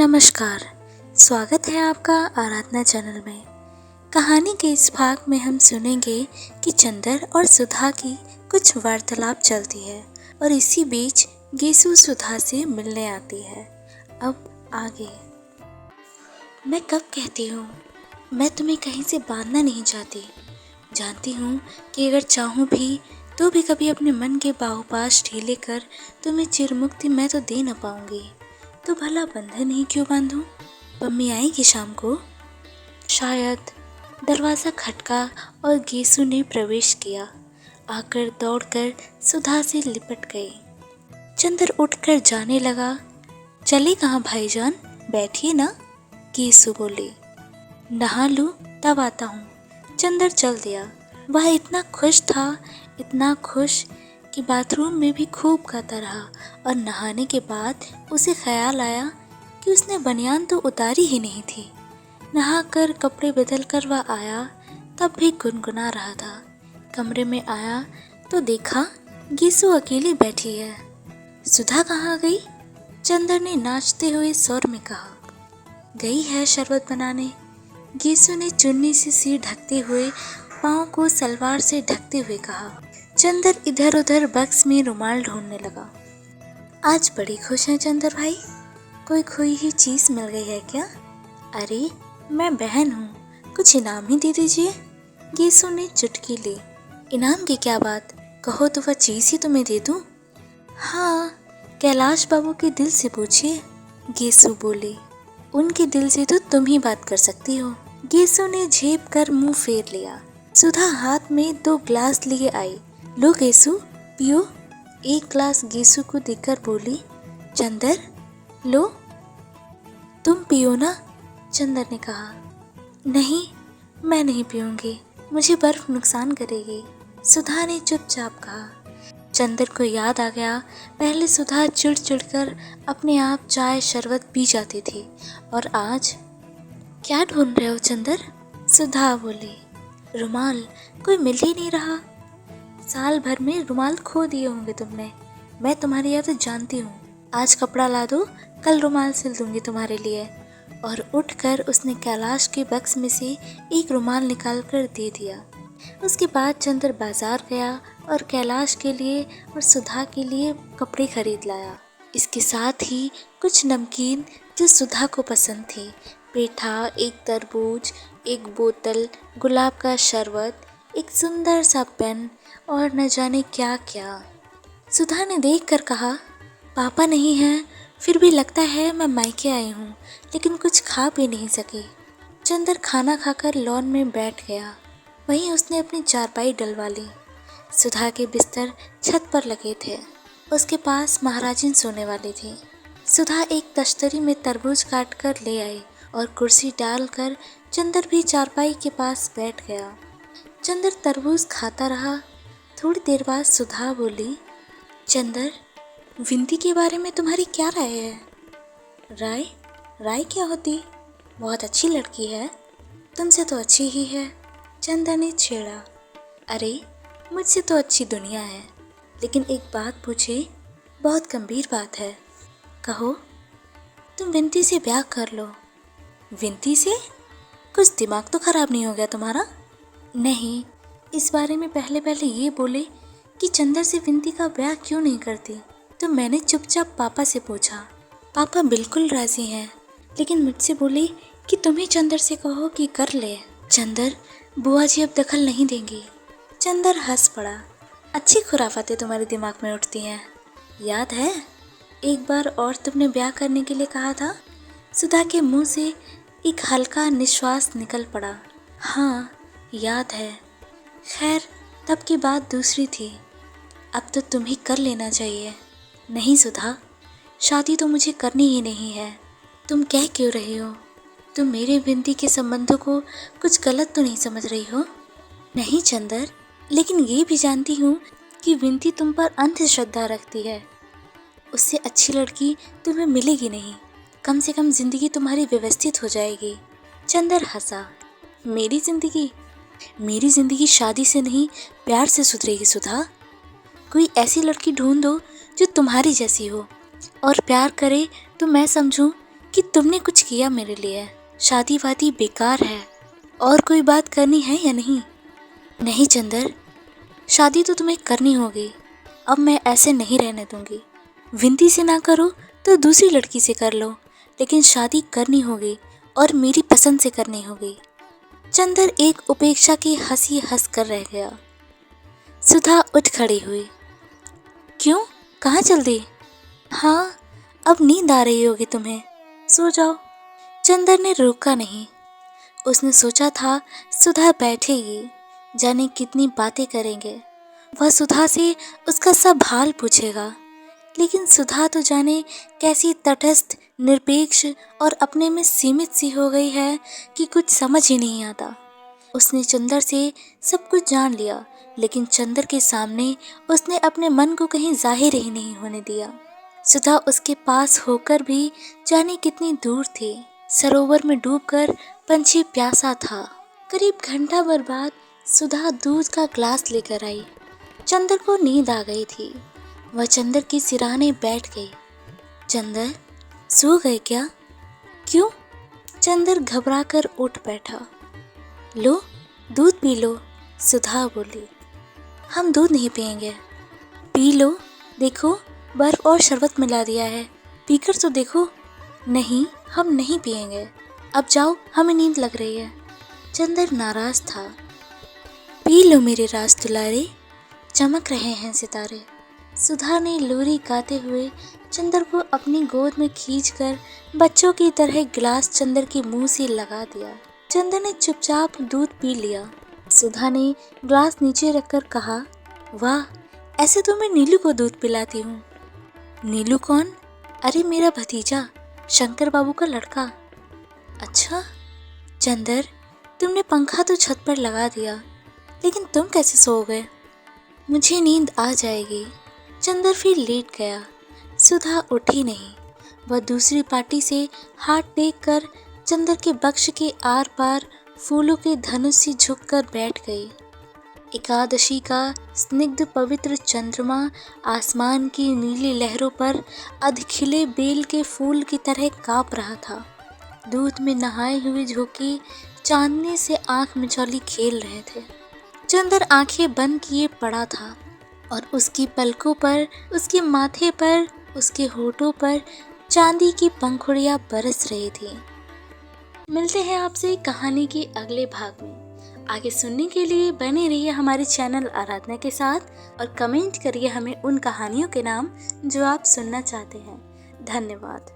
नमस्कार, स्वागत है आपका आराधना चैनल में। कहानी के इस भाग में हम सुनेंगे कि चंदर और सुधा की कुछ वार्तालाप चलती है और इसी बीच गीसू सुधा से मिलने आती है। अब आगे। मैं कब कहती हूँ, मैं तुम्हें कहीं से बांधना नहीं चाहती। जानती हूँ कि अगर चाहूँ भी तो भी कभी अपने मन के बाहुपाश ढीले कर तुम्हें चिरमुक्ति मैं तो दे न पाऊंगी। तो भला बंधन ही क्यों बांधूं? मम्मी आएगी शाम को। शायद। दरवाज़ा खटका और गीसू ने प्रवेश किया। आकर दौड़कर सुधा से लिपट गई। चंदर उठकर जाने लगा। चले कहाँ भाईजान, बैठिए ना, गीसू बोली। नहा लूं तब आता हूँ। चंदर चल दिया। वह इतना खुश था, इतना खुश कि बाथरूम में भी खूब गाता रहा और नहाने के बाद उसे ख्याल आया कि उसने बनियान तो उतारी ही नहीं थी। नहाकर कपड़े बदल कर वह आया तब भी गुनगुना रहा था। कमरे में आया तो देखा गीसू अकेली बैठी है। सुधा कहाँ गई? चंदर ने नाचते हुए स्वर में कहा। गई है शरबत बनाने, गीसू ने चुन्नी से सिर ढकते हुए पाँव को सलवार से ढकते हुए कहा। चंदर इधर उधर बक्स में रुमाल ढूंढने लगा। आज बड़ी खुश हैं चंदर भाई, कोई खोई हुई चीज मिल गई है क्या? अरे मैं बहन हूँ, कुछ इनाम ही दे दीजिए, गीसू ने चुटकी ली। इनाम की क्या बात, कहो तो वह चीज ही तुम्हें दे दूँ। हाँ, कैलाश बाबू के दिल से पूछिए, गीसू बोली। उनके दिल से तो तुम ही बात कर सकती हो। गीसू ने झेप कर मुंह फेर लिया। सुधा हाथ में 2 ग्लास लिए आई। लो गीसू, पियो। एक ग्लास गीसू को देकर बोली। चंदर लो, तुम पियो ना, चंदर ने कहा। नहीं, मैं नहीं पीऊंगी, मुझे बर्फ नुकसान करेगी, सुधा ने चुपचाप कहा। चंदर को याद आ गया, पहले सुधा चिढ़ चिढ़ कर अपने आप चाय शरबत पी जाती थी और आज। क्या ढूंढ रहे हो चंदर? सुधा बोली। रुमाल, कोई मिल ही नहीं रहा। साल भर में रुमाल खो दिए होंगे तुमने, मैं तुम्हारी आदत जानती हूँ। आज कपड़ा ला दो, कल रुमाल सिल दूंगी तुम्हारे लिए। और उठकर उसने कैलाश के बक्स में से एक रुमाल निकाल कर दे दिया। उसके बाद चंदर बाजार गया और कैलाश के लिए और सुधा के लिए कपड़े खरीद लाया। इसके साथ ही कुछ नमकीन जो सुधा को पसंद थी, पेठा, एक तरबूज, एक बोतल गुलाब का शरबत, एक सुंदर सा पेन और न जाने क्या क्या। सुधा ने देखकर कहा, पापा नहीं हैं, फिर भी लगता है मैं मायके आई हूँ, लेकिन कुछ खा भी नहीं सकी। चंदर खाना खाकर लॉन में बैठ गया। वहीं उसने अपनी चारपाई डलवा ली। सुधा के बिस्तर छत पर लगे थे, उसके पास महाराजिन सोने वाली थी। सुधा एक तश्तरी में तरबूज काट कर ले आई और कुर्सी डालकर चंदर भी चारपाई के पास बैठ गया। चंदर तरबूज खाता रहा। थोड़ी देर बाद सुधा बोली। चंदर, विंती के बारे में तुम्हारी क्या राय है? राय? राय क्या होती? बहुत अच्छी लड़की है, तुमसे तो अच्छी ही है, चंदर ने छेड़ा। अरे मुझसे तो अच्छी दुनिया है, लेकिन एक बात पूछे, बहुत गंभीर बात है। कहो। तुम विंती से ब्याह कर लो। विंती से? कुछ दिमाग तो खराब नहीं हो गया तुम्हारा? नहीं, इस बारे में पहले ये बोले कि चंदर से विंती का ब्याह क्यों नहीं करती, तो मैंने चुपचाप पापा से पूछा। पापा बिल्कुल राजी हैं, लेकिन मुझसे बोले कि तुम्ही चंदर से कहो कि कर ले। चंदर, बुआ जी अब दखल नहीं देंगी। चंदर हंस पड़ा। अच्छी खुराफातें तुम्हारे दिमाग में उठती हैं। याद है एक बार और तुमने ब्याह करने के लिए कहा था? सुधा के मुंह से एक हल्का निश्वास निकल पड़ा। हाँ याद है। खैर तब की बात दूसरी थी, अब तो तुम ही कर लेना चाहिए। नहीं सुधा, शादी तो मुझे करनी ही नहीं है। तुम कह क्यों रही हो? तुम मेरे विंती के संबंधों को कुछ गलत तो नहीं समझ रही हो? नहीं चंदर, लेकिन ये भी जानती हूँ कि विंती तुम पर अंधश्रद्धा रखती है। उससे अच्छी लड़की तुम्हें मिलेगी नहीं, कम से कम जिंदगी तुम्हारी व्यवस्थित हो जाएगी। चंदर हंसा। मेरी जिंदगी शादी से नहीं प्यार से सुधरेगी सुधा। कोई ऐसी लड़की ढूंढ दो जो तुम्हारी जैसी हो और प्यार करे तो मैं समझूं कि तुमने कुछ किया मेरे लिए। शादी वादी बेकार है। और कोई बात करनी है या नहीं? नहीं चंदर, शादी तो तुम्हें करनी होगी। अब मैं ऐसे नहीं रहने दूंगी। विनती से ना करो तो दूसरी लड़की से कर लो, लेकिन शादी करनी होगी और मेरी पसंद से करनी होगी। चंदर एक उपेक्षा की हंसी हंस कर रह गया। सुधा उठ खड़ी हुई। क्यों, कहाँ चल दी? हाँ, अब नींद आ रही होगी तुम्हें, सो जाओ। चंदर ने रोका नहीं। उसने सोचा था सुधा बैठेगी, जाने कितनी बातें करेंगे। वह सुधा से उसका सब हाल पूछेगा, लेकिन सुधा तो जाने कैसी तटस्थ, निरपेक्ष और अपने में सीमित सी हो गई है कि कुछ समझ ही नहीं आता। उसने चंदर से सब कुछ जान लिया, लेकिन चंदर के सामने उसने अपने मन को कहीं जाहिर ही नहीं होने दिया। सुधा उसके पास होकर भी जाने कितनी दूर थी। सरोवर में डूबकर पंछी प्यासा था। करीब घंटा भर बाद सुधा दूध का ग्लास लेकर आई। चंदर को नींद आ गई थी। वह चंदर की सिरहाने बैठ गई। चंदर, सो गए क्या? क्यों? चंदर घबराकर उठ बैठा। लो, दूध पी लो, सुधा बोली। हम दूध नहीं पिएंगे। पी लो, देखो बर्फ और शरबत मिला दिया है, पीकर तो देखो। नहीं, हम नहीं पिएंगे। अब जाओ, हमें नींद लग रही है। चंदर नाराज था। पी लो मेरे राज दुलारे, चमक रहे हैं सितारे। सुधा ने लोरी गाते हुए चंदर को अपनी गोद में खींचकर बच्चों की तरह गिलास चंदर के मुंह से लगा दिया। चंदर ने चुपचाप दूध पी लिया। सुधा ने ग्लास नीचे रखकर कहा, वाह, ऐसे तो मैं नीलू को दूध पिलाती हूँ। नीलू कौन? अरे मेरा भतीजा, शंकर बाबू का लड़का। अच्छा चंदर, तुमने पंखा तो छत पर लगा दिया, लेकिन तुम कैसे सो गए? मुझे नींद आ जाएगी। चंदर फिर लेट गया। सुधा उठी नहीं। वह दूसरी पार्टी से हाथ टेक कर चंदर के बक्श के आर पार फूलों के धनुष से झुककर बैठ गई। एकादशी का स्निग्ध पवित्र चंद्रमा आसमान की नीली लहरों पर अधखिले बेल के फूल की तरह कांप रहा था। दूध में नहाए हुए झोंके चांदनी से आंख मिचौली खेल रहे थे। चंदर आंखें बंद किए पड़ा था और उसकी पलकों पर, उसके माथे पर, उसके होठों पर चांदी की पंखुड़ियां बरस रही थी। मिलते हैं आपसे कहानी के अगले भाग में। आगे सुनने के लिए बने रहिए हमारे चैनल आराधना के साथ और कमेंट करिए हमें उन कहानियों के नाम जो आप सुनना चाहते हैं। धन्यवाद।